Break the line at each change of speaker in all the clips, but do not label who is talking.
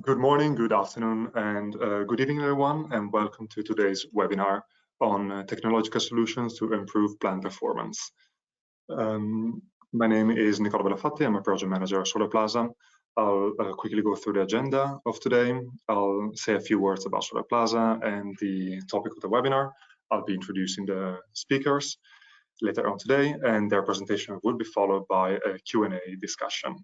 Good morning, good afternoon, and good evening, everyone, and welcome to today's webinar on technological solutions to improve plant performance. My name is Nicola Belafatti. I'm a project manager at Solarplaza. I'll quickly go through the agenda of today. I'll say a few words about Solarplaza and the topic of the webinar. I'll be introducing the speakers later on today, and their presentation will be followed by a Q&A discussion.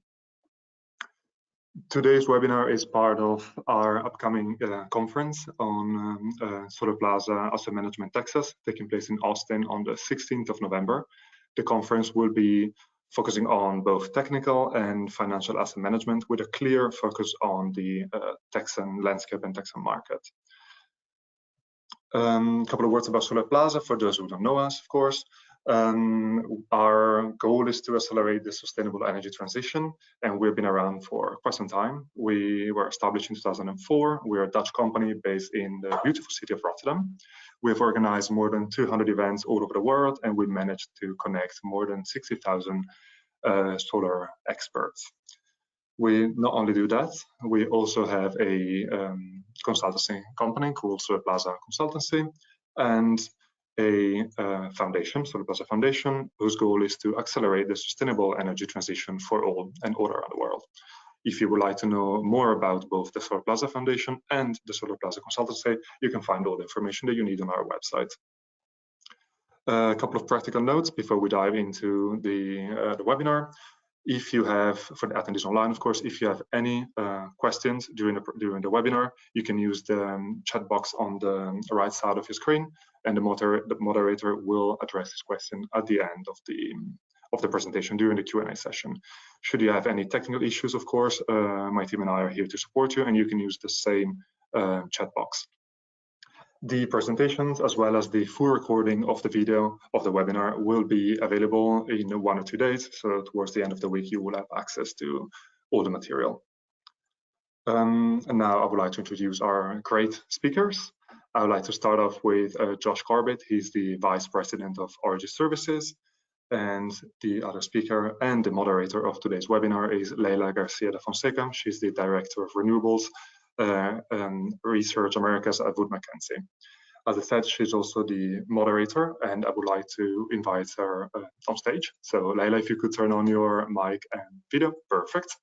Today's webinar is part of our upcoming conference on Solarplaza Asset Management Texas, taking place in Austin on the 16th of November. The conference will be focusing on both technical and financial asset management with a clear focus on the Texan landscape and Texan market. A couple of words about Solarplaza for those who don't know us, of course. Our goal is to accelerate the sustainable energy transition, and we've been around for quite some time. We were established in 2004. We're a Dutch company based in the beautiful city of Rotterdam. We've organized more than 200 events all over the world, and we managed to connect more than 60,000 solar experts. We not only do that, we also have a consultancy company called Solarplaza Consultancy, and a foundation, Solarplaza Foundation, whose goal is to accelerate the sustainable energy transition for all and all around the world. If you would like to know more about both the Solarplaza Foundation and the Solarplaza Consultancy, you can find all the information that you need on our website. A couple of practical notes before we dive into the webinar. If you have, for the attendees online, of course, if you have any questions during the webinar, you can use the chat box on the right side of your screen, and the moderator will address this question at the end of the presentation during the Q&A session. Should you have any technical issues, of course, my team and I are here to support you, and you can use the same chat box. The presentations, as well as the full recording of the video of the webinar, will be available in 1 or 2 days. So towards the end of the week, you will have access to all the material. And now I would like to introduce our great speakers. I would like to start off with Josh Corbitt. He's the Vice President of Origis Services. And the other speaker and the moderator of today's webinar is Leila Garcia de Fonseca. She's the Director of Renewables Research Americas at Wood Mackenzie. As I said, she's also the moderator, and I would like to invite her on stage. So Leila, if you could turn on your mic and video. Perfect.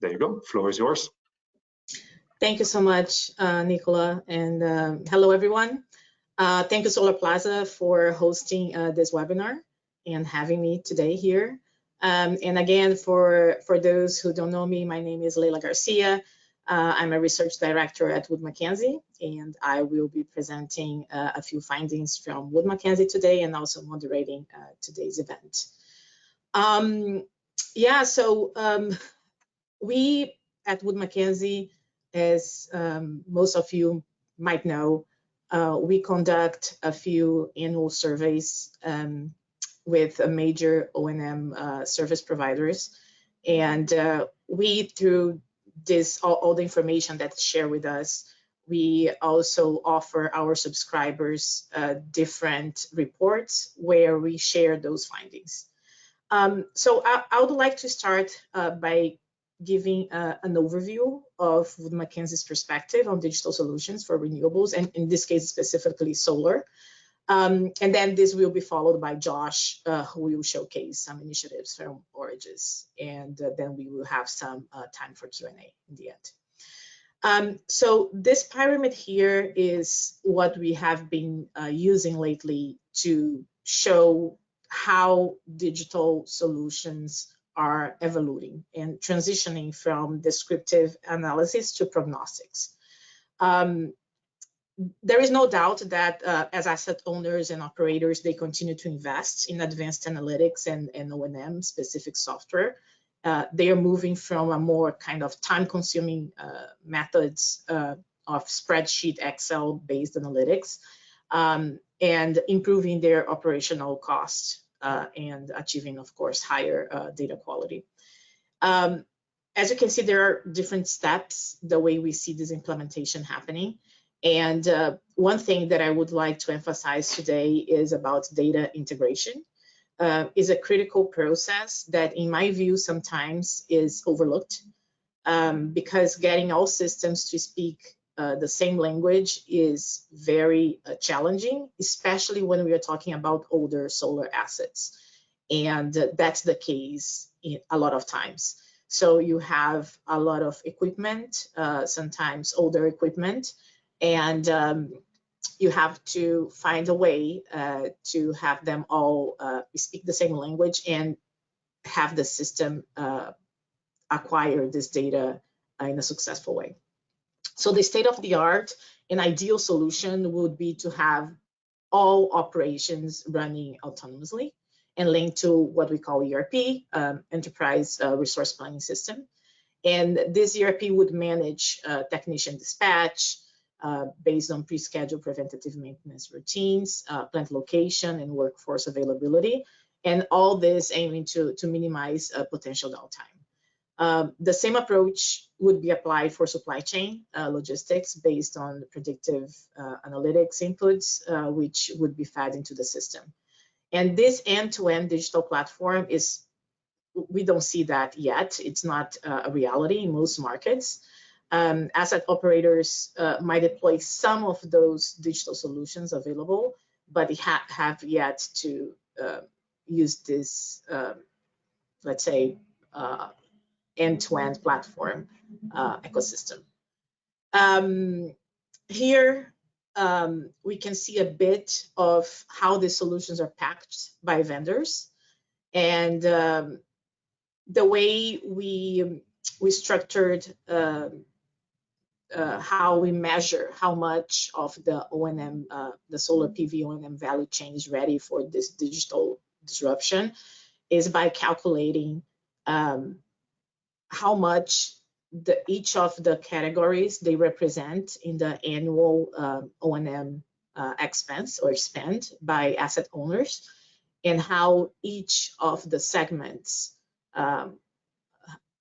There you go. Floor is yours.
Thank you so much, Nicola, and hello, everyone. Thank you, Solarplaza, for hosting this webinar and having me today here. And again, for those who don't know me, my name is Leila Garcia. I'm a research director at Wood Mackenzie, and I will be presenting a few findings from Wood Mackenzie today and also moderating today's event. We at Wood Mackenzie, as most of you might know, we conduct a few annual surveys with a major O&M service providers, and we, through all the information that's shared with us, we also offer our subscribers different reports where we share those findings. So I would like to start by giving an overview of Wood Mackenzie's perspective on digital solutions for renewables, and in this case specifically solar. And then this will be followed by Josh, who will showcase some initiatives from Origis, and then we will have some time for Q&A in the end. So this pyramid here is what we have been using lately to show how digital solutions are evolving and transitioning from descriptive analysis to prognostics. There is no doubt that as asset owners and operators, they continue to invest in advanced analytics and O&M specific software. They are moving from a more kind of time-consuming methods of spreadsheet, Excel-based analytics, and improving their operational costs and achieving, of course, higher data quality. As you can see, there are different steps the way we see this implementation happening. And one thing that I would like to emphasize today is about data integration. Is a critical process that, in my view, sometimes is overlooked. because getting all systems to speak the same language is very challenging, especially when we are talking about older solar assets. And that's the case a lot of times. So you have a lot of equipment, sometimes older equipment, and you have to find a way to have them all speak the same language and have the system acquire this data in a successful way. So the state of the art, an ideal solution would be to have all operations running autonomously and linked to what we call ERP, Enterprise Resource Planning System. And this ERP would manage technician dispatch based on pre-scheduled preventative maintenance routines, plant location, and workforce availability, and all this aiming to minimize potential downtime. The same approach would be applied for supply chain logistics based on predictive analytics inputs, which would be fed into the system. And this end-to-end digital platform is, we don't see that yet. It's not a reality in most markets. Asset operators might deploy some of those digital solutions available, but they have yet to use this, let's say, end-to-end platform ecosystem. Here, we can see a bit of how the solutions are packaged by vendors, and the way we structured how we measure how much of the O&M, the solar PV O&M value chain is ready for this digital disruption is by calculating how much each of the categories they represent in the annual O&M expense or spend by asset owners, and how each of the segments,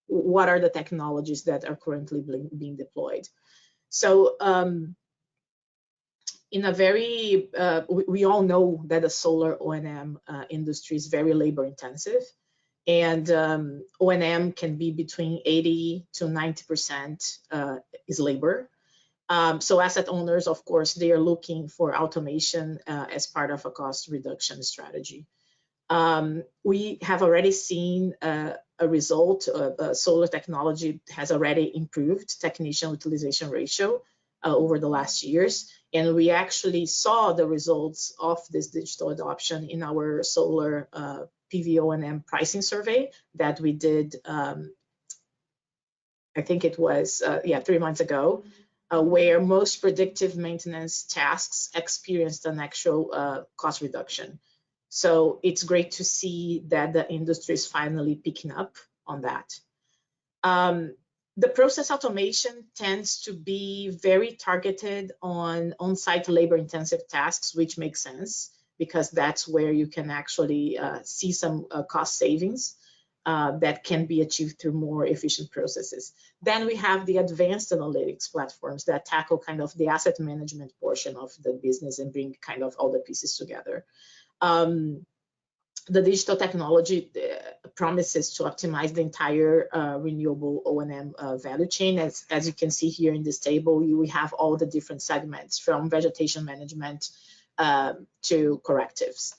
what are the technologies that are currently being deployed. So in a very, we all know that the solar O&M industry is very labor intensive, and O&M can be between 80 to 90% is labor. So asset owners, of course, they are looking for automation as part of a cost reduction strategy. We have already seen a result. Solar technology has already improved technician utilization ratio over the last years. And we actually saw the results of this digital adoption in our solar PV O&M pricing survey that we did, I think it was, 3 months ago, where most predictive maintenance tasks experienced an actual cost reduction. So it's great to see that the industry is finally picking up on that. The process automation tends to be very targeted on on-site labor-intensive tasks, which makes sense because that's where you can actually see some cost savings that can be achieved through more efficient processes. Then we have the advanced analytics platforms that tackle kind of the asset management portion of the business and bring kind of all the pieces together. The digital technology promises to optimize the entire renewable O&M value chain. As you can see here in this table, we have all the different segments from vegetation management to correctives.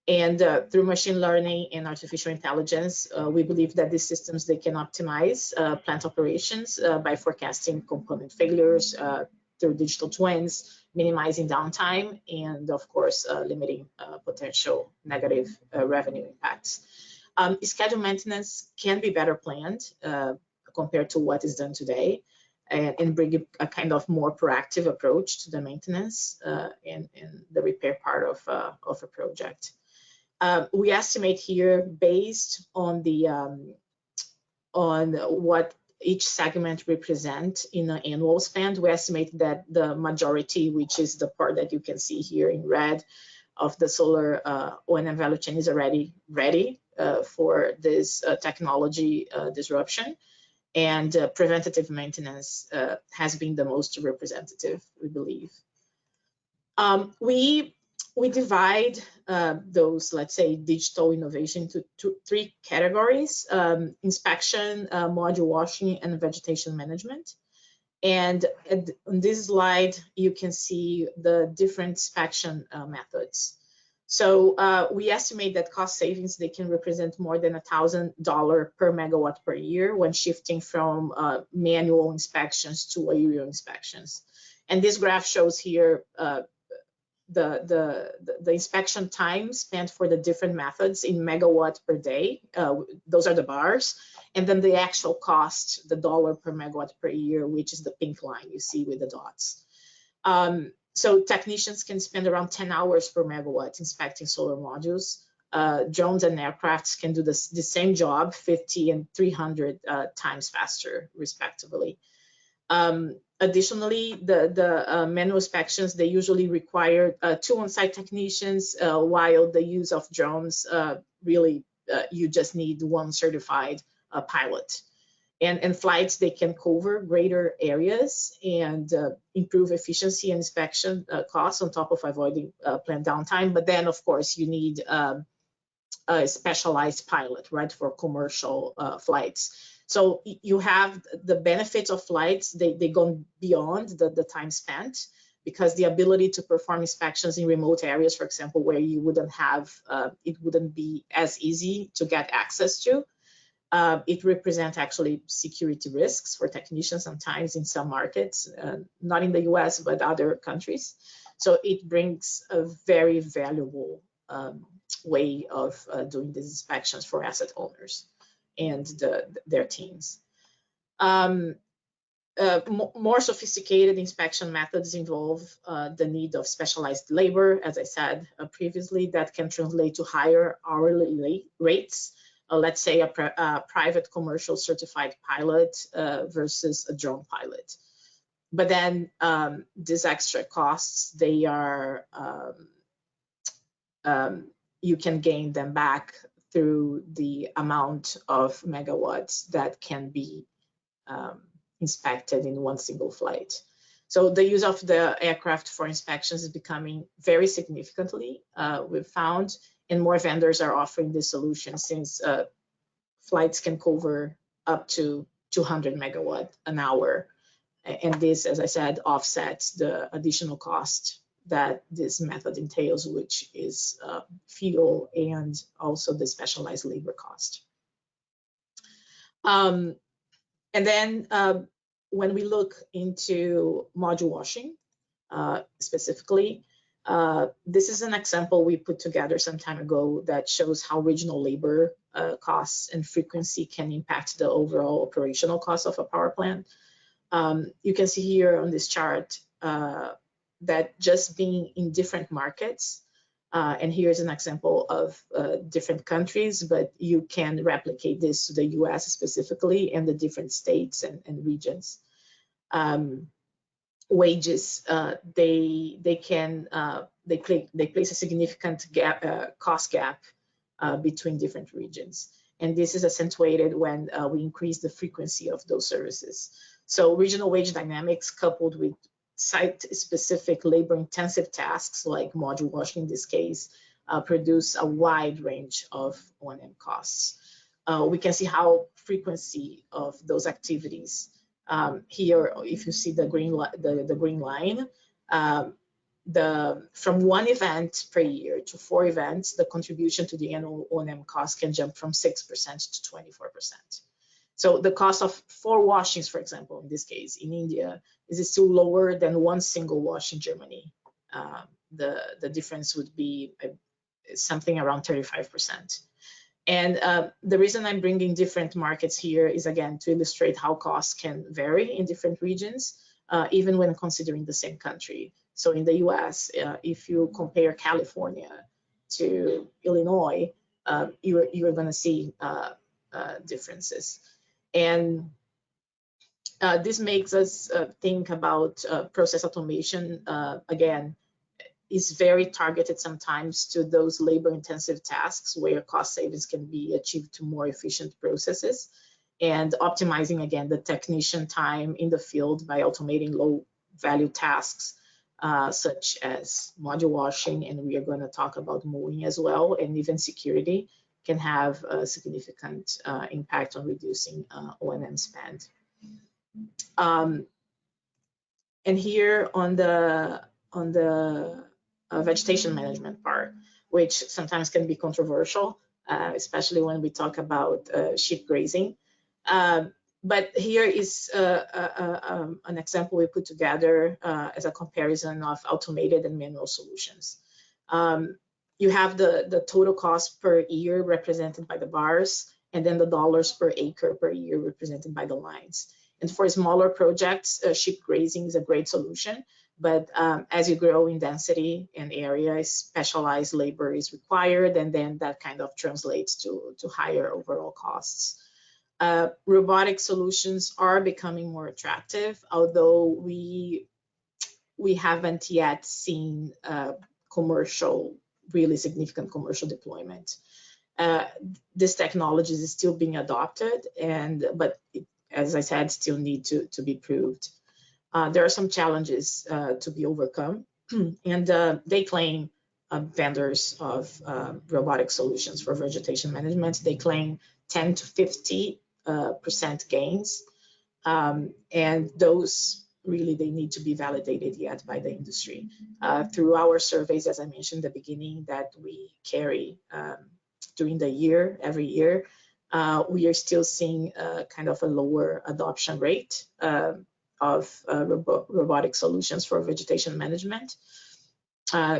And through machine learning and artificial intelligence, we believe that these systems, they can optimize plant operations by forecasting component failures through digital twins, minimizing downtime, and of course, limiting potential negative revenue impacts. Scheduled maintenance can be better planned compared to what is done today, and bring a kind of more proactive approach to the maintenance and the repair part of a project. We estimate here, based on the on what each segment represent in an annual spend, we estimate that the majority, which is the part that you can see here in red, of the solar O&M value chain is already ready for this technology disruption, and preventative maintenance has been the most representative, we believe. we divide those, let's say, digital innovation into three categories: inspection, module washing, and vegetation management. And on this slide, you can see the different inspection methods. So we estimate that cost savings, they can represent more than $1,000 per megawatt per year when shifting from manual inspections to aerial inspections. And this graph shows here the inspection time spent for the different methods in megawatt per day. Those are the bars. And then the actual cost, the dollar per megawatt per year, which is the pink line you see with the dots. So technicians can spend around 10 hours per megawatt inspecting solar modules. Drones and aircrafts can do the same job 50 and 300 times faster, respectively. Additionally, the manual inspections, they usually require 2 on-site technicians, while the use of drones, really, you just need 1 certified pilot. And flights, they can cover greater areas and improve efficiency and inspection costs on top of avoiding planned downtime. But then, of course, you need a specialized pilot, right, for commercial flights. So you have the benefits of flights, they go beyond the time spent, because the ability to perform inspections in remote areas, for example, where you wouldn't have, it wouldn't be as easy to get access to. It represents actually security risks for technicians sometimes in some markets, not in the US, but other countries. So it brings a very valuable way of doing these inspections for asset owners and their teams. More sophisticated inspection methods involve the need of specialized labor, as I said previously, that can translate to higher hourly rates. Let's say a private commercial certified pilot versus a drone pilot. But then these extra costs, they are, you can gain them back through the amount of megawatts that can be inspected in 1 single flight. So the use of the aircraft for inspections is becoming very significantly, we've found, and more vendors are offering this solution since flights can cover up to 200 megawatt an hour. And this, as I said, offsets the additional cost that this method entails, which is fuel and also the specialized labor cost. And then when we look into module washing specifically, this is an example we put together some time ago that shows how regional labor costs and frequency can impact the overall operational cost of a power plant. You can see here on this chart that just being in different markets, and here's an example of different countries, but you can replicate this to the US specifically and the different states and regions. Wages, they place a significant cost gap between different regions. And this is accentuated when we increase the frequency of those services. So regional wage dynamics coupled with site-specific labor-intensive tasks like module washing in this case produce a wide range of O&M costs. We can see how frequency of those activities here, if you see the green line, from 1 event per year to 4 events, the contribution to the annual O&M cost can jump from 6% to 24%. So the cost of 4 washings, for example, in this case, in India, is still lower than 1 single wash in Germany. The difference would be something around 35%. And the reason I'm bringing different markets here is, again, to illustrate how costs can vary in different regions, even when considering the same country. So in the US, if you compare California to Illinois, you're going to see differences. And this makes us think about process automation. Again, is very targeted sometimes to those labor-intensive tasks where cost savings can be achieved to more efficient processes, and optimizing, again, the technician time in the field by automating low-value tasks such as module washing, and we are going to talk about mowing as well, and even security can have a significant impact on reducing O&M spend. And here on the vegetation management part, which sometimes can be controversial, especially when we talk about sheep grazing. But here is an example we put together as a comparison of automated and manual solutions. You have the total cost per year represented by the bars, and then the dollars per acre per year represented by the lines. And for smaller projects, sheep grazing is a great solution. But as you grow in density and area, specialized labor is required, and then that kind of translates to higher overall costs. Robotic solutions are becoming more attractive, although we haven't yet seen really significant commercial deployment. This technology is still being adopted, but as I said, still need to be proved. There are some challenges to be overcome, and they claim, vendors of robotic solutions for vegetation management, they claim 10 to 50% gains, and those really, they need to be validated yet by the industry. Through our surveys, as I mentioned at the beginning, that we carry during the year, every year, we are still seeing kind of a lower adoption rate of robotic solutions for vegetation management.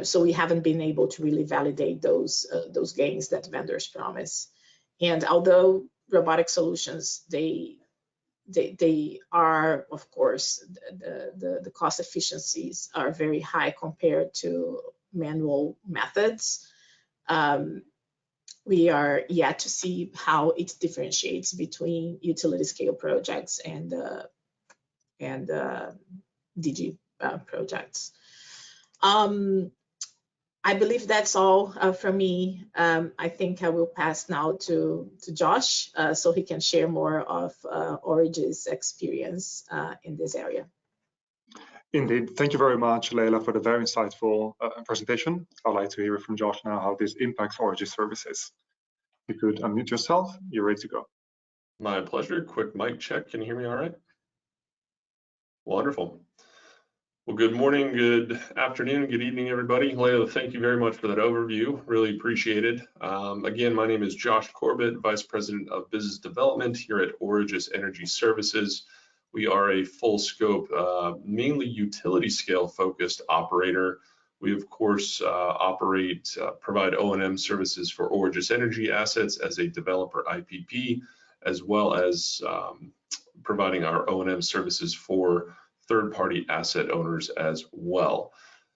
So we haven't been able to really validate those gains that vendors promise. And although robotic solutions, they are, of course, the cost efficiencies are very high compared to manual methods. We are yet to see how it differentiates between utility scale projects and DG projects. I believe that's all from me. I think I will pass now to Josh so he can share more of Origis' experience in this area.
Indeed. Thank you very much, Leila, for the very insightful presentation. I'd like to hear from Josh now how this impacts Origis services. You could unmute yourself. You're ready to go.
My pleasure. Quick mic check. Can you hear me all right? Wonderful. Well, good morning, good afternoon, good evening, everybody. Leila, thank you very much for that overview. Really appreciate it. Again, my name is Josh Corbitt, Vice President of Business Development here at Origis Energy Services. We are a full scope, mainly utility scale focused operator. We, of course, provide O&M services for Origis Energy assets as a developer IPP, as well as providing our O&M services for third-party asset owners as well.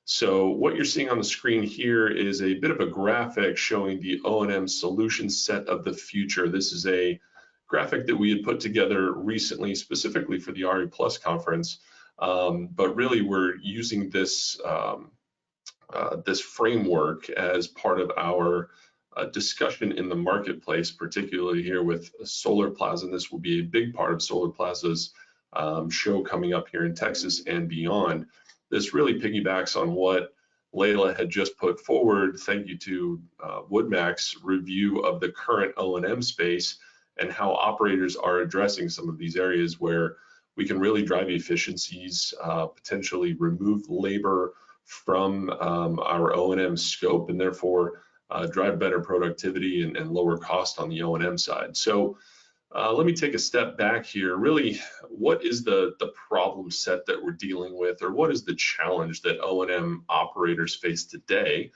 So what you're seeing on the screen here is a bit of a graphic showing the O&M solution set of the future. This is a graphic that we had put together recently, specifically for the RE Plus conference, but really we're using this this framework as part of our discussion in the marketplace, particularly here with Solarplaza. And this will be a big part of Solarplaza's show coming up here in Texas and beyond. This really piggybacks on what Leila had just put forward. Thank you to Woodmac's review of the current O&M space and how operators are addressing some of these areas where we can really drive efficiencies, potentially remove labor from our O&M scope, and therefore drive better productivity and lower cost on the O&M side. So let me take a step back here. Really, what is the problem set that we're dealing with, or what is the challenge that O&M operators face today?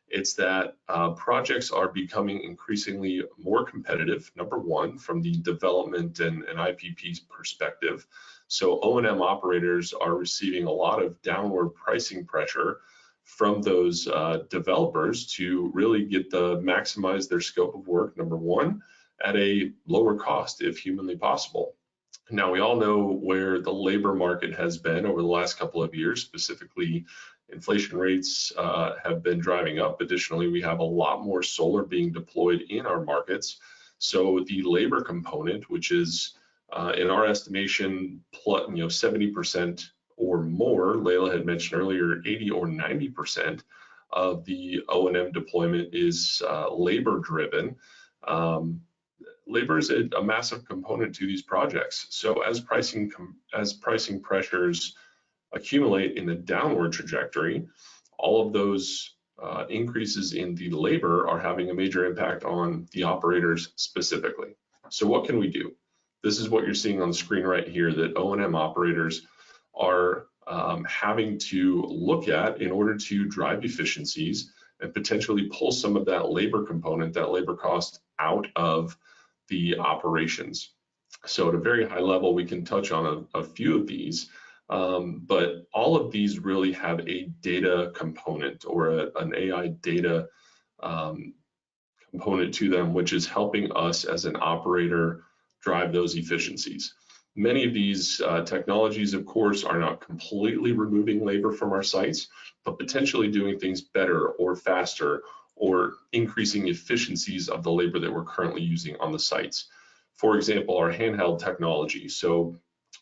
It's that projects are becoming increasingly more competitive, number one, from the development and IPP's perspective. So O&M operators are receiving a lot of downward pricing pressure from those developers to really maximize their scope of work, number one, at a lower cost if humanly possible. Now, we all know where the labor market has been over the last couple of years. Specifically, inflation rates have been driving up. Additionally, we have a lot more solar being deployed in our markets. So the labor component, which is in our estimation, 70% or more. Leila had mentioned earlier, 80 or 90% of the O&M deployment is labor driven. Labor is a massive component to these projects. So as pricing pressures accumulate in the downward trajectory, all of those increases in the labor are having a major impact on the operators specifically. So what can we do? This is what you're seeing on the screen right here, that O&M operators are having to look at in order to drive efficiencies and potentially pull some of that labor component, that labor cost, out of the operations. So at a very high level, we can touch on a few of these, but all of these really have a data component or an AI data component to them, which is helping us as an operator drive those efficiencies. Many of these technologies, of course, are not completely removing labor from our sites, but potentially doing things better or faster, or increasing efficiencies of the labor that we're currently using on the sites. For example, our handheld technology. So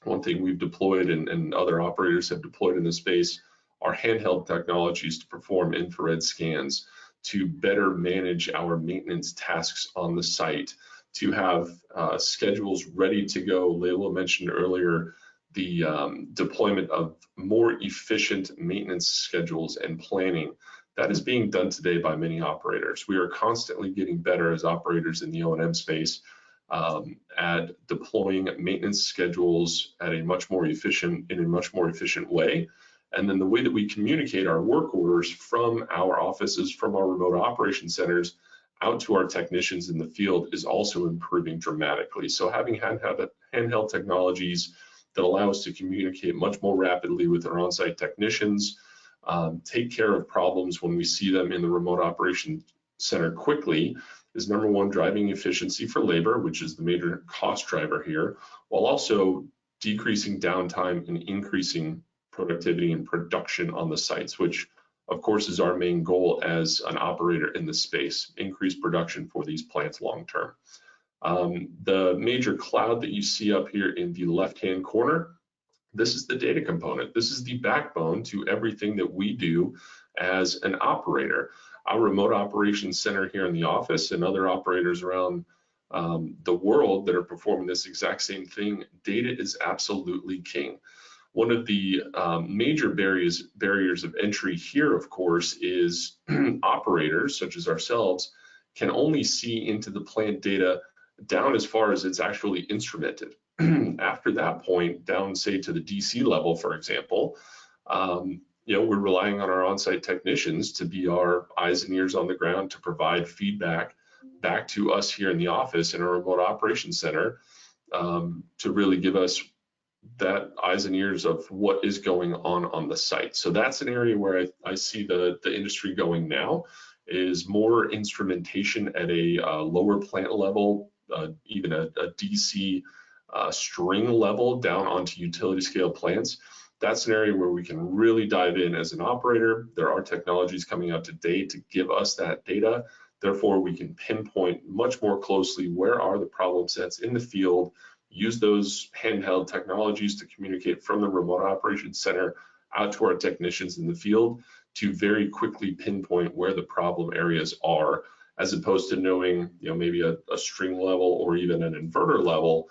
one thing we've deployed and other operators have deployed in this space are handheld technologies to perform infrared scans, to better manage our maintenance tasks on the site, to have schedules ready to go. Leila mentioned earlier the deployment of more efficient maintenance schedules and planning. That is being done today by many operators. We are constantly getting better as operators in the O&M space at deploying maintenance schedules at a much more efficient way. And then the way that we communicate our work orders from our offices, from our remote operation centers, out to our technicians in the field is also improving dramatically. So having handheld technologies that allow us to communicate much more rapidly with our on-site technicians, take care of problems when we see them in the remote operation center quickly, is number one, driving efficiency for labor, which is the major cost driver here, while also decreasing downtime and increasing productivity and production on the sites, which of course is our main goal as an operator in the space, increase production for these plants long term. The major cloud that you see up here in the left-hand corner, this is the data component. This is the backbone to everything that we do as an operator. Our remote operations center here in the office and other operators around the world that are performing this exact same thing, data is absolutely king. One of the major barriers of entry here, of course, is operators such as ourselves can only see into the plant data down as far as it's actually instrumented. After that point, down say to the DC level, for example, we're relying on our on-site technicians to be our eyes and ears on the ground to provide feedback back to us here in the office in our remote operations center to really give us that eyes and ears of what is going on the site. So that's an area where I see the industry going now, is more instrumentation at a lower plant level, even a DC string level down onto utility scale plants. That's an area where we can really dive in as an operator. There are technologies coming out today to give us that data. Therefore, we can pinpoint much more closely where are the problem sets in the field, use those handheld technologies to communicate from the remote operations center out to our technicians in the field to very quickly pinpoint where the problem areas are, as opposed to knowing, maybe a string level or even an inverter level.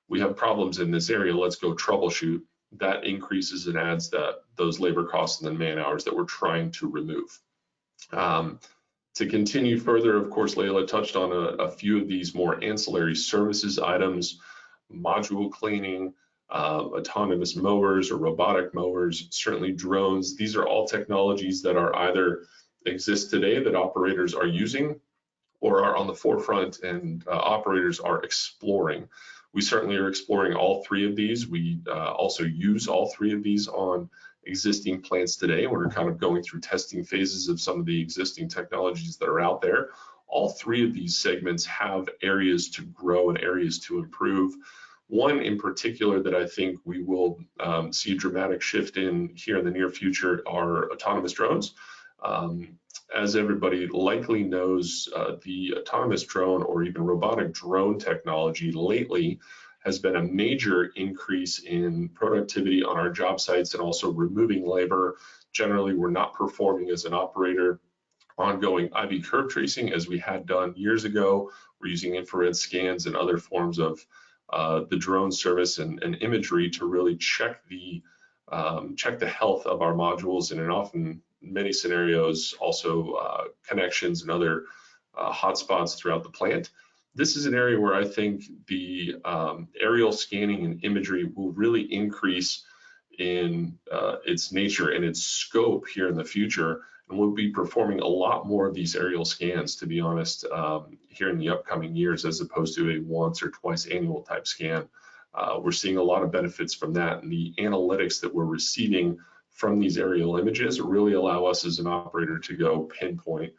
We have problems in this area, let's go troubleshoot. That increases and adds those labor costs and the man hours that we're trying to remove. To continue further, of course, Leila touched on a few of these more ancillary services items, module cleaning, autonomous mowers or robotic mowers, certainly drones. These are all technologies that are either exist today that operators are using or are on the forefront and operators are exploring. We certainly are exploring all three of these. We also use all three of these on existing plants today. We're kind of going through testing phases of some of the existing technologies that are out there. All three of these segments have areas to grow and areas to improve. One in particular that I think we will see a dramatic shift in here in the near future are autonomous drones. As everybody likely knows, the autonomous drone or even robotic drone technology lately has been a major increase in productivity on our job sites and also removing labor. Generally, we're not performing as an operator ongoing IV curve tracing as we had done years ago. We're using infrared scans and other forms of the drone service and imagery to really check the health of our modules, and in often many scenarios also connections and other hotspots throughout the plant. This is an area where I think the aerial scanning and imagery will really increase in its nature and its scope here in the future, and we'll be performing a lot more of these aerial scans, to be honest, here in the upcoming years, as opposed to a once or twice annual type scan. We're seeing a lot of benefits from that, and the analytics that we're receiving from these aerial images really allow us as an operator to go pinpoint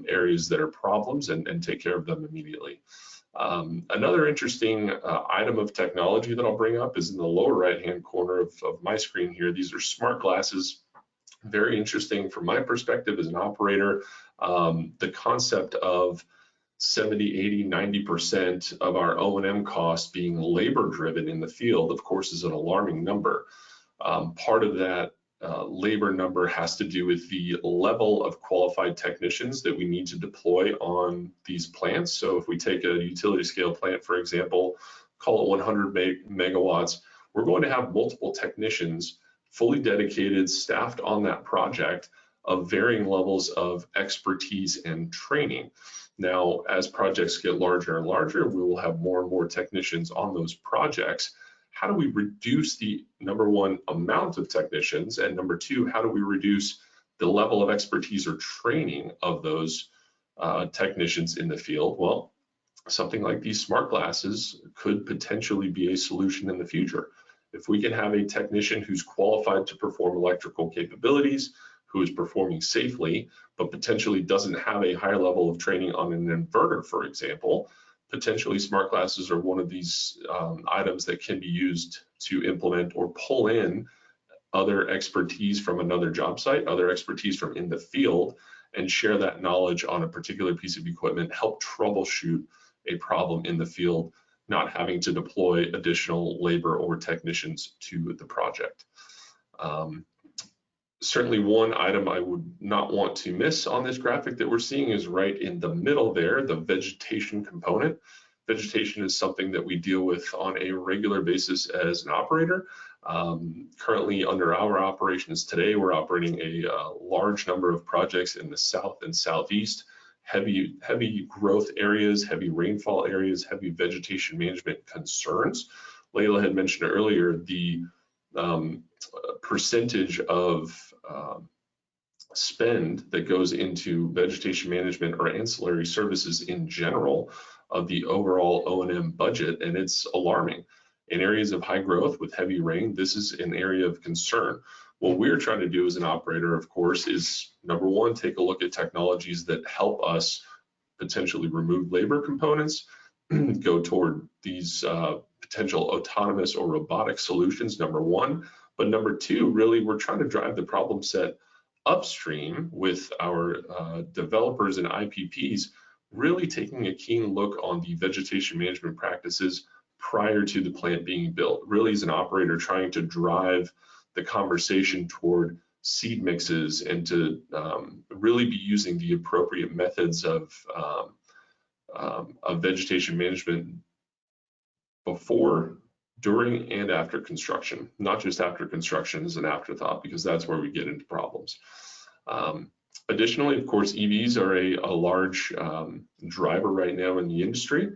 areas that are problems and take care of them immediately. Another interesting item of technology that I'll bring up is in the lower right-hand corner of my screen here. These are smart glasses. Very interesting from my perspective as an operator. The concept of 70, 80, 90% of our O&M costs being labor driven in the field, of course, is an alarming number. Part of that labor number has to do with the level of qualified technicians that we need to deploy on these plants. So if we take a utility scale plant, for example, call it 100 megawatts, we're going to have multiple technicians fully dedicated, staffed on that project of varying levels of expertise and training. Now, as projects get larger and larger, we will have more and more technicians on those projects. How do we reduce the, number one, amount of technicians, and number two, how do we reduce the level of expertise or training of those technicians in the field? Well, something like these smart glasses could potentially be a solution in the future. If we can have a technician who's qualified to perform electrical capabilities, who is performing safely, but potentially doesn't have a higher level of training on an inverter, for example, potentially smart glasses are one of these items that can be used to implement or pull in other expertise from another job site, other expertise from in the field, and share that knowledge on a particular piece of equipment, help troubleshoot a problem in the field, not having to deploy additional labor or technicians to the project. Certainly one item I would not want to miss on this graphic that we're seeing is right in the middle there, the vegetation component. Vegetation is something that we deal with on a regular basis as an operator. Currently under our operations today, we're operating a large number of projects in the south and southeast, heavy growth areas, heavy rainfall areas, heavy vegetation management concerns. Leila had mentioned earlier the percentage of spend that goes into vegetation management or ancillary services in general of the overall O&M budget, and it's alarming. In areas of high growth with heavy rain, this is an area of concern. What we're trying to do as an operator, of course, is number one, take a look at technologies that help us potentially remove labor components, go toward these potential autonomous or robotic solutions, number one. But number two, really, we're trying to drive the problem set upstream with our developers and IPPs, really taking a keen look on the vegetation management practices prior to the plant being built. Really, as an operator, trying to drive the conversation toward seed mixes and to really be using the appropriate methods of vegetation management before, during, and after construction, not just after construction as an afterthought, because that's where we get into problems. Additionally, of course, EVs are a large driver right now in the industry.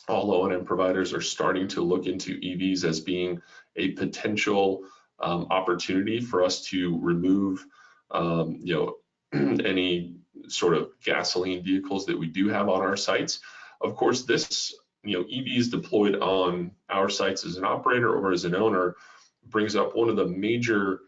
All O&M providers are starting to look into EVs as being a potential opportunity for us to remove any sort of gasoline vehicles that we do have on our sites. Of course, this EVs deployed on our sites as an operator or as an owner brings up one of the major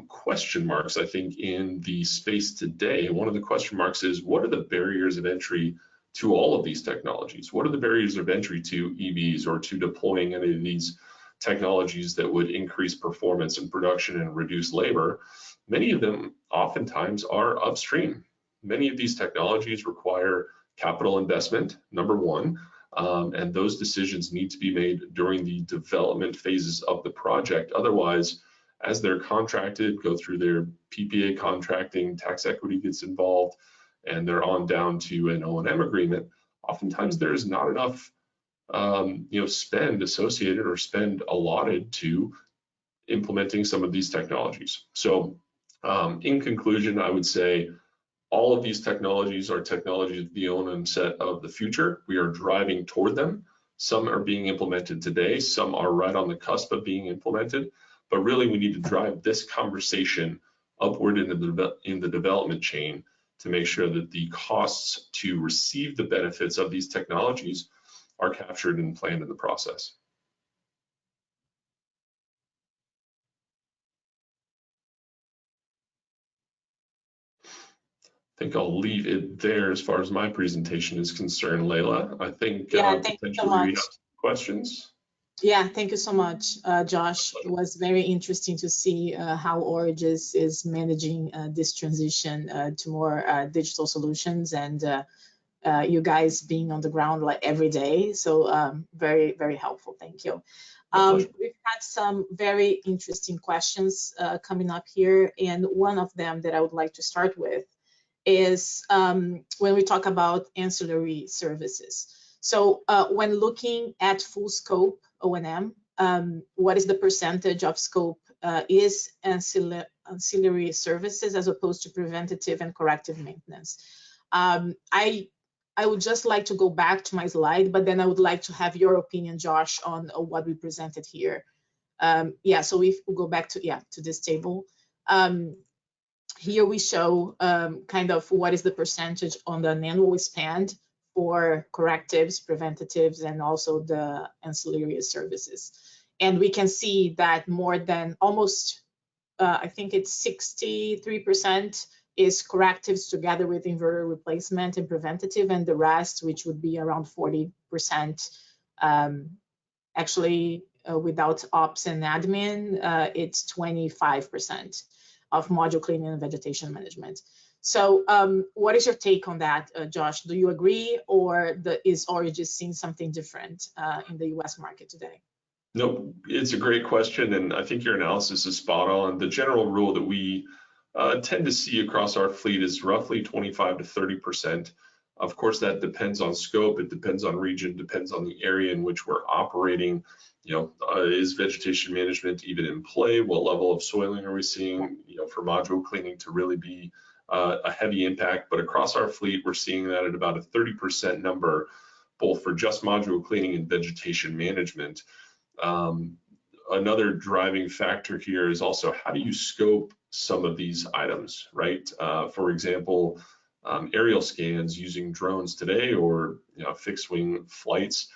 question marks, I think, in the space today. One of the question marks is, what are the barriers of entry to all of these technologies? What are the barriers of entry to EVs or to deploying any of these technologies that would increase performance and production and reduce labor? Many of them oftentimes are upstream. Many of these technologies require capital investment, number one. And those decisions need to be made during the development phases of the project. Otherwise, as they're contracted, go through their PPA contracting, tax equity gets involved, and they're on down to an O&M agreement, oftentimes there's not enough spend associated or spend allotted to implementing some of these technologies. So in conclusion, I would say all of these technologies are technologies of the O&M set of the future. We are driving toward them. Some are being implemented today. Some are right on the cusp of being implemented. But really, we need to drive this conversation upward in the development chain to make sure that the costs to receive the benefits of these technologies are captured and planned in the process. I think I'll leave it there as far as my presentation is concerned, Leila. I think potentially we have some questions.
Yeah, thank you so much, Josh. It was very interesting to see how Origis is managing this transition to more digital solutions, and you guys being on the ground like every day. So very, very helpful. Thank you. We've had some very interesting questions coming up here, and one of them that I would like to start with is when we talk about ancillary services. So when looking at full scope O&M, what is the percentage of scope is ancillary services as opposed to preventative and corrective maintenance? I would just like to go back to my slide, but then I would like to have your opinion, Josh, on what we presented here. Yeah, so if we go back to this table, here we show kind of what is the percentage on the annual spend for correctives, preventatives, and also the ancillary services. And we can see that more than almost, I think it's 63% is correctives together with inverter replacement and preventative, and the rest, which would be around 40%, actually without ops and admin, it's 25% of module cleaning and vegetation management. So what is your take on that, Josh? Do you agree, or is Origis seeing something different in the US market today?
No, it's a great question, and I think your analysis is spot on. The general rule that we tend to see across our fleet is roughly 25 to 30%. Of course, that depends on scope, it depends on region, depends on the area in which we're operating. Is vegetation management even in play? What level of soiling are we seeing, for module cleaning to really be a heavy impact? But across our fleet, we're seeing that at about a 30% number, both for just module cleaning and vegetation management. Another driving factor here is also how do you scope some of these items, right? For example, aerial scans using drones today, or fixed wing flights.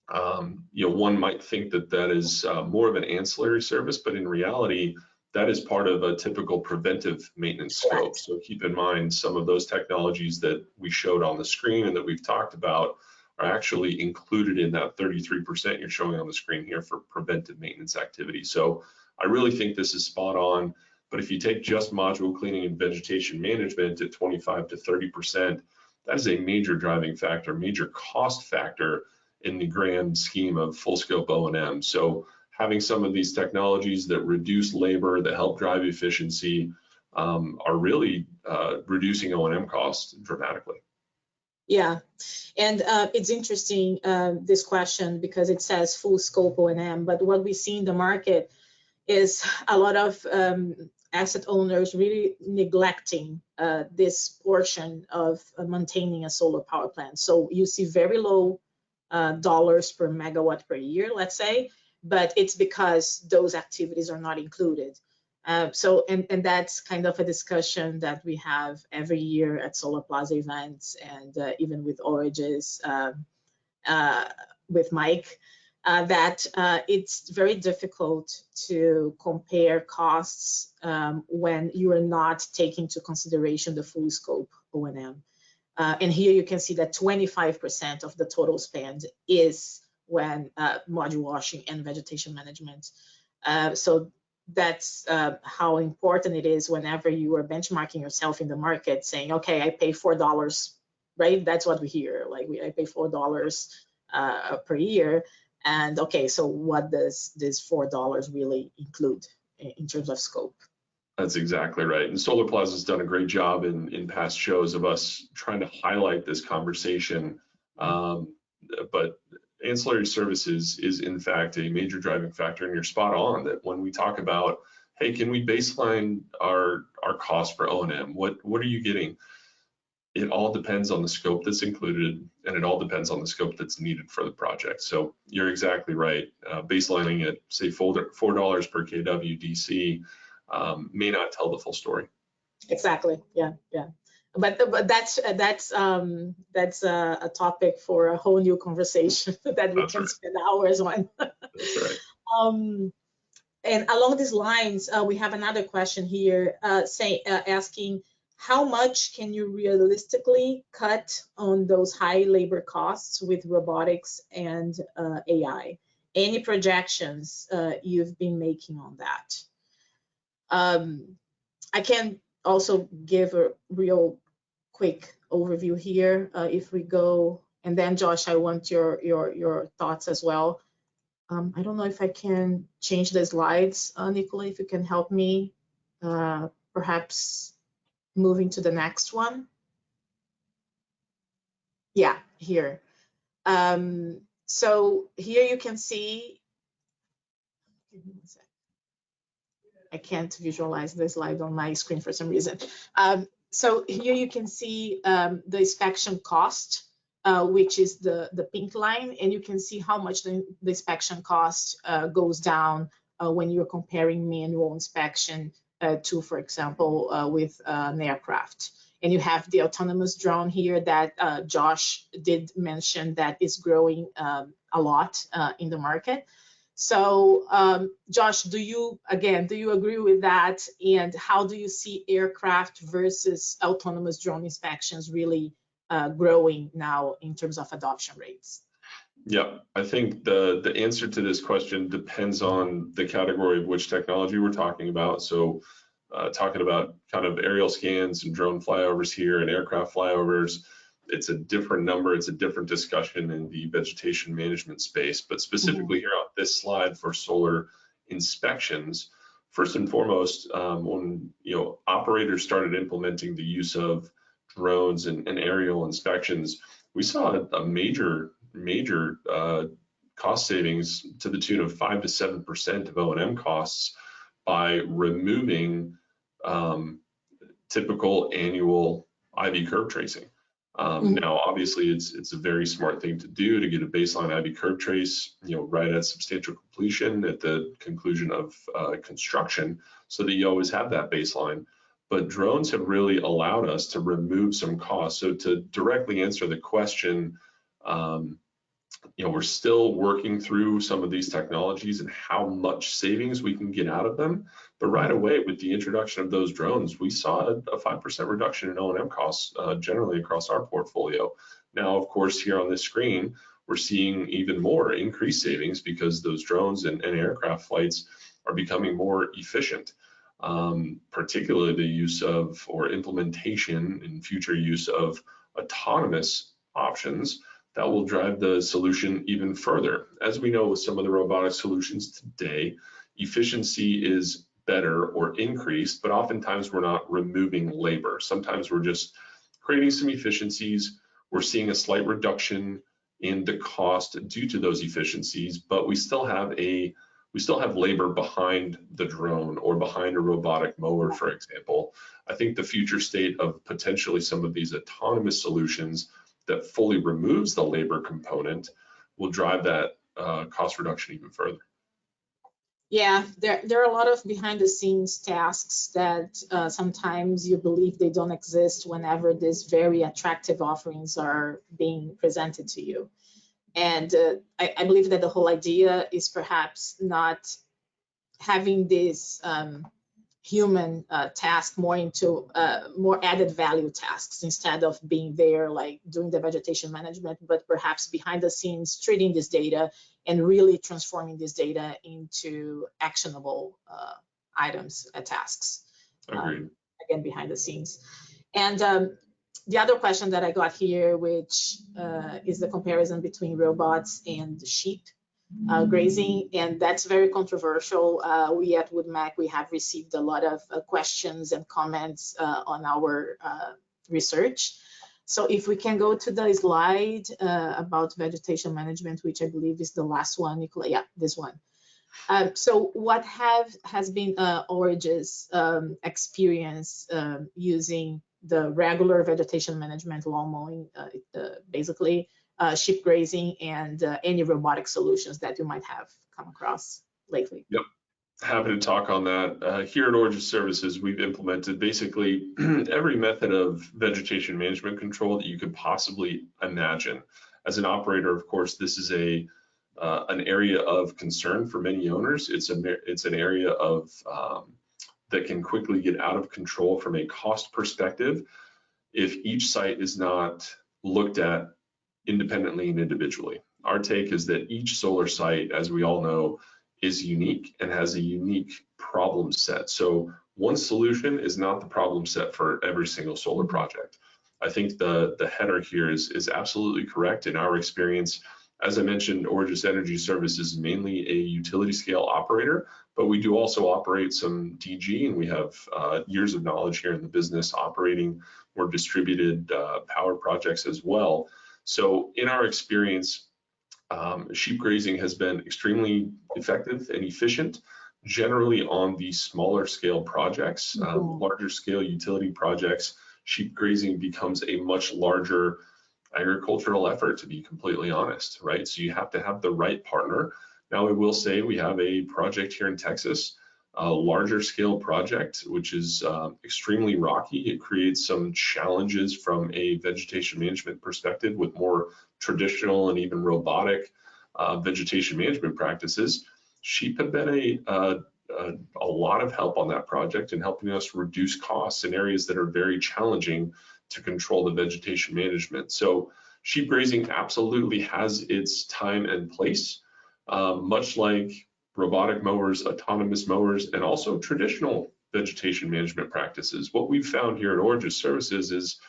One might think that is more of an ancillary service, but in reality, that is part of a typical preventive maintenance scope. So keep in mind some of those technologies that we showed on the screen and that we've talked about are actually included in that 33% you're showing on the screen here for preventive maintenance activity. So I really think this is spot on. But if you take just module cleaning and vegetation management at 25 to 30%, that is a major driving factor, major cost factor in the grand scheme of full scope O&M. So having some of these technologies that reduce labor, that help drive efficiency, are really reducing O&M costs dramatically.
Yeah, and it's interesting, this question, because it says full scope O&M, but what we see in the market is a lot of asset owners really neglecting this portion of maintaining a solar power plant. So you see very low dollars per megawatt per year, let's say, but it's because those activities are not included. And that's kind of a discussion that we have every year at Solarplaza events, and even with Origis, with Mike, that it's very difficult to compare costs when you are not taking into consideration the full scope O&M. And here you can see that 25% of the total spend is when module washing and vegetation management. So that's how important it is whenever you are benchmarking yourself in the market, saying, okay, I pay $4, right? That's what we hear. Like I pay $4 per year. And okay, so what does this $4 really include in terms of scope?
That's exactly right. And Solarplaza has done a great job in past shows of us trying to highlight this conversation. But ancillary services is in fact a major driving factor, and you're spot on that when we talk about, hey, can we baseline our cost for O&M? What are you getting? It all depends on the scope that's included, and it all depends on the scope that's needed for the project. So you're exactly right. Baselining at say $4 per kW DC may not tell the full story.
Exactly. Yeah. But that's a topic for a whole new conversation that we can spend hours on.
That's right.
And along these lines, we have another question here asking, how much can you realistically cut on those high labor costs with robotics and AI? Any projections you've been making on that? I can also give a real quick overview here. If we go, and then Josh, I want your thoughts as well. I don't know if I can change the slides, Nicola, if you can help me, perhaps moving to the next one. Yeah, here. So here you can see, give me one sec. I can't visualize the slide on my screen for some reason. So here you can see the inspection cost, which is the pink line, and you can see how much the inspection cost goes down when you're comparing manual inspection to, for example, with an aircraft. And you have the autonomous drone here that Josh did mention that is growing a lot in the market. So Josh, do you agree with that? And how do you see aircraft versus autonomous drone inspections really growing now in terms of adoption rates?
Yeah, I think the answer to this question depends on the category of which technology we're talking about. So talking about kind of aerial scans and drone flyovers here and aircraft flyovers, it's a different number, it's a different discussion in the vegetation management space. But specifically here on this slide for solar inspections, first and foremost, when operators started implementing the use of drones and aerial inspections, we saw a major cost savings to the tune of 5 to 7% of O&M costs by removing typical annual IV curve tracing. Now, obviously, it's a very smart thing to do to get a baseline IV curve trace, right at substantial completion at the conclusion of construction, so that you always have that baseline. But drones have really allowed us to remove some costs. So to directly answer the question, we're still working through some of these technologies and how much savings we can get out of them. But right away, with the introduction of those drones, we saw a 5% reduction in O&M costs generally across our portfolio. Now, of course, here on this screen, we're seeing even more increased savings because those drones and aircraft flights are becoming more efficient. Particularly the use of or implementation and future use of autonomous options that will drive the solution even further. As we know with some of the robotic solutions today, efficiency is better or increased, but oftentimes we're not removing labor. Sometimes we're just creating some efficiencies. We're seeing a slight reduction in the cost due to those efficiencies, but we still have labor behind the drone or behind a robotic mower, for example. I think the future state of potentially some of these autonomous solutions that fully removes the labor component will drive that cost reduction even further.
Yeah, there are a lot of behind the scenes tasks that sometimes you believe they don't exist whenever these very attractive offerings are being presented to you. And I believe that the whole idea is perhaps not having this human task more into more added value tasks instead of being there like doing the vegetation management, but perhaps behind the scenes treating this data and really transforming this data into actionable items, tasks.
Agreed.
Again, behind the scenes. And The other question that I got here, which is the comparison between robots and sheep grazing, and that's very controversial. We at WoodMac, we have received a lot of questions and comments on our research. So if we can go to the slide about vegetation management, which I believe is the last one, Nicola, yeah, this one. So what has been Origis experience using the regular vegetation management, lawn mowing, basically sheep grazing, and any robotic solutions that you might have come across lately?
Yep, happy to talk on that. Here at Origis Services, we've implemented basically every method of vegetation management control that you could possibly imagine. As an operator, of course, this is an area of concern for many owners. It's an area of that can quickly get out of control from a cost perspective if each site is not looked at independently and individually. Our take is that each solar site, as we all know, is unique and has a unique problem set. So one solution is not the problem set for every single solar project. I think the header here is absolutely correct. In our experience, as I mentioned, Origis Energy Services is mainly a utility scale operator, but we do also operate some DG, and we have years of knowledge here in the business operating more distributed power projects as well. So in our experience, sheep grazing has been extremely effective and efficient, generally on the smaller scale projects. Larger scale utility projects, sheep grazing becomes a much larger agricultural effort, to be completely honest, right? So you have to have the right partner. Now, I will say we have a project here in Texas, a larger scale project, which is extremely rocky. It creates some challenges from a vegetation management perspective with more traditional and even robotic vegetation management practices. Sheep have been a lot of help on that project and helping us reduce costs in areas that are very challenging to control the vegetation management. So sheep grazing absolutely has its time and place, much like robotic mowers, autonomous mowers, and also traditional vegetation management practices. What we've found here at Origis Services is,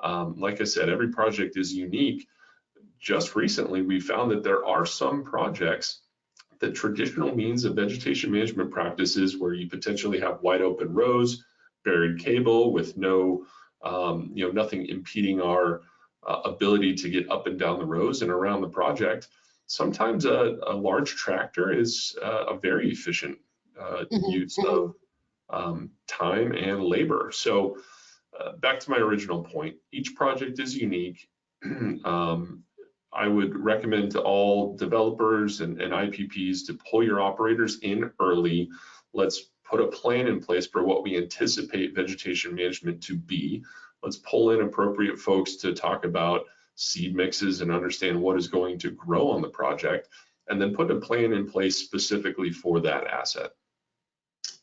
like I said, every project is unique. Just recently, we found that there are some projects that traditional means of vegetation management practices where you potentially have wide open rows, buried cable with no nothing impeding our ability to get up and down the rows and around the project. Sometimes a large tractor is a very efficient use of time and labor. So back to my original point, each project is unique. I would recommend to all developers and IPPs to pull your operators in early. Let's put a plan in place for what we anticipate vegetation management to be. Let's pull in appropriate folks to talk about seed mixes and understand what is going to grow on the project, and then put a plan in place specifically for that asset.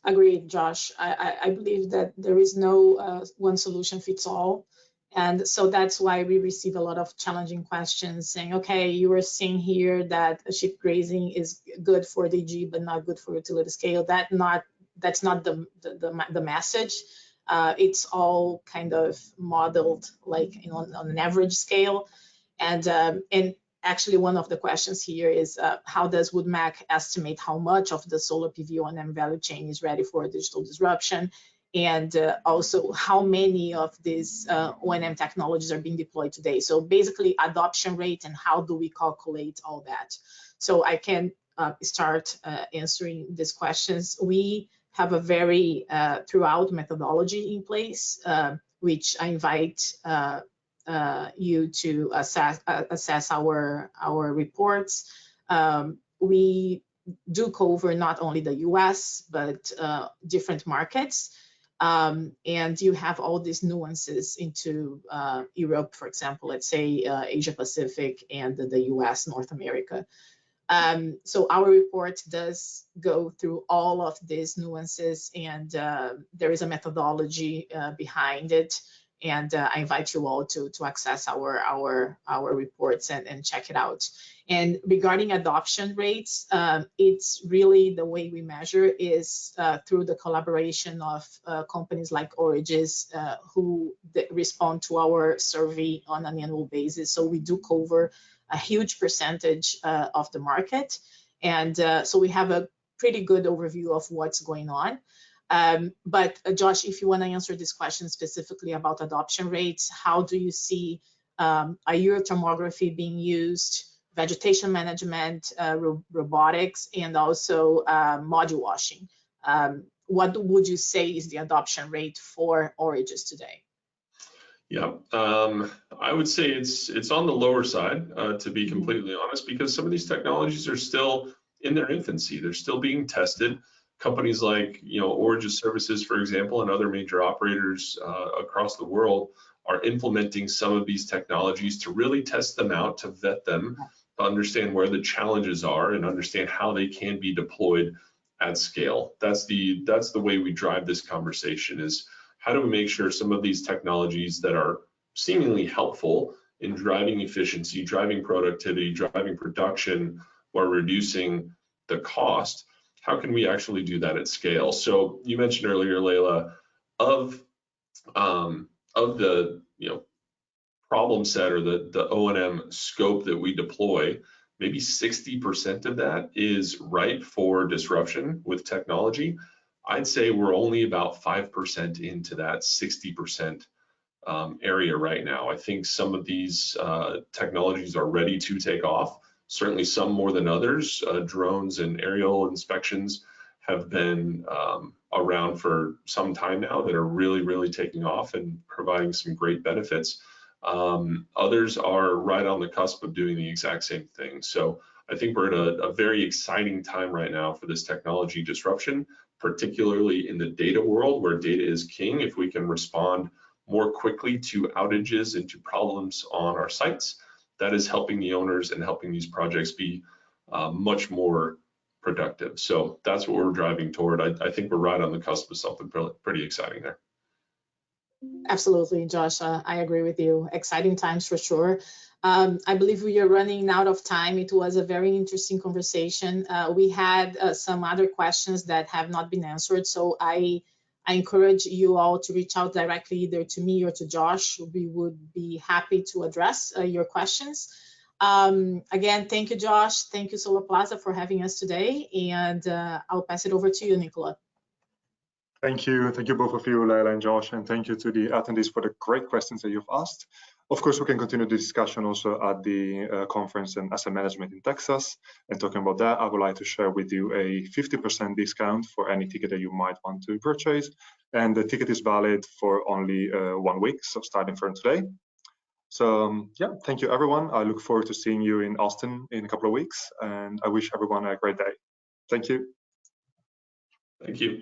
Agreed, Josh. I believe that there is no one solution fits all. And so that's why we receive a lot of challenging questions saying, okay, you were saying here that sheep grazing is good for DG, but not good for utility scale. That's not the message. It's all kind of modeled like on an average scale. And actually one of the questions here is how does WoodMac estimate how much of the solar PV O&M value chain is ready for digital disruption? And also how many of these O&M technologies are being deployed today. So basically adoption rate and how do we calculate all that? So I can start answering these questions. We have a very throughout methodology in place, which I invite you to assess our reports. We do cover not only the US, but different markets. And you have all these nuances into Europe, for example, let's say Asia Pacific and the US, North America. So our report does go through all of these nuances, and there is a methodology behind it. And I invite you all to access our reports and check it out. And regarding adoption rates, it's really the way we measure is through the collaboration of companies like Origis who respond to our survey on an annual basis. So we do cover a huge percentage of the market. And so we have a pretty good overview of what's going on. But Josh, if you want to answer this question specifically about adoption rates, how do you see aerotomography being used, vegetation management, robotics, and also module washing? What would you say is the adoption rate for Origis today?
Yeah, I would say it's on the lower side, to be completely honest, because some of these technologies are still in their infancy. They're still being tested. Companies like, Origis Services, for example, and other major operators across the world are implementing some of these technologies to really test them out, to vet them, to understand where the challenges are and understand how they can be deployed at scale. That's the way we drive this conversation, is how do we make sure some of these technologies that are seemingly helpful in driving efficiency, driving productivity, driving production, or reducing the cost, how can we actually do that at scale? So you mentioned earlier, Leila, of the problem set or the O&M scope that we deploy, maybe 60% of that is ripe for disruption with technology. I'd say we're only about 5% into that 60% area right now. I think some of these technologies are ready to take off. Certainly some more than others. Drones and aerial inspections have been around for some time now that are really taking off and providing some great benefits. Others are right on the cusp of doing the exact same thing. So I think we're at a very exciting time right now for this technology disruption, particularly in the data world where data is king. If we can respond more quickly to outages and to problems on our sites, that is helping the owners and helping these projects be much more productive. So that's what we're driving toward. I think we're right on the cusp of something pretty exciting there.
Absolutely, Josh. I agree with you. Exciting times for sure. I believe we are running out of time. It was a very interesting conversation. We had some other questions that have not been answered. So I encourage you all to reach out directly either to me or to Josh. We would be happy to address your questions. Again, thank you, Josh. Thank you, Solarplaza, for having us today. And I'll pass it over to you, Nicola.
Thank you both of you, Leila and Josh, and thank you to the attendees for the great questions that you've asked. Of course, we can continue the discussion also at the conference in asset management in Texas. And talking about that, I would like to share with you a 50% discount for any ticket that you might want to purchase. And the ticket is valid for only 1 week, so starting from today. So yeah, thank you, everyone. I look forward to seeing you in Austin in a couple of weeks, and I wish everyone a great day. Thank you.
Thank you.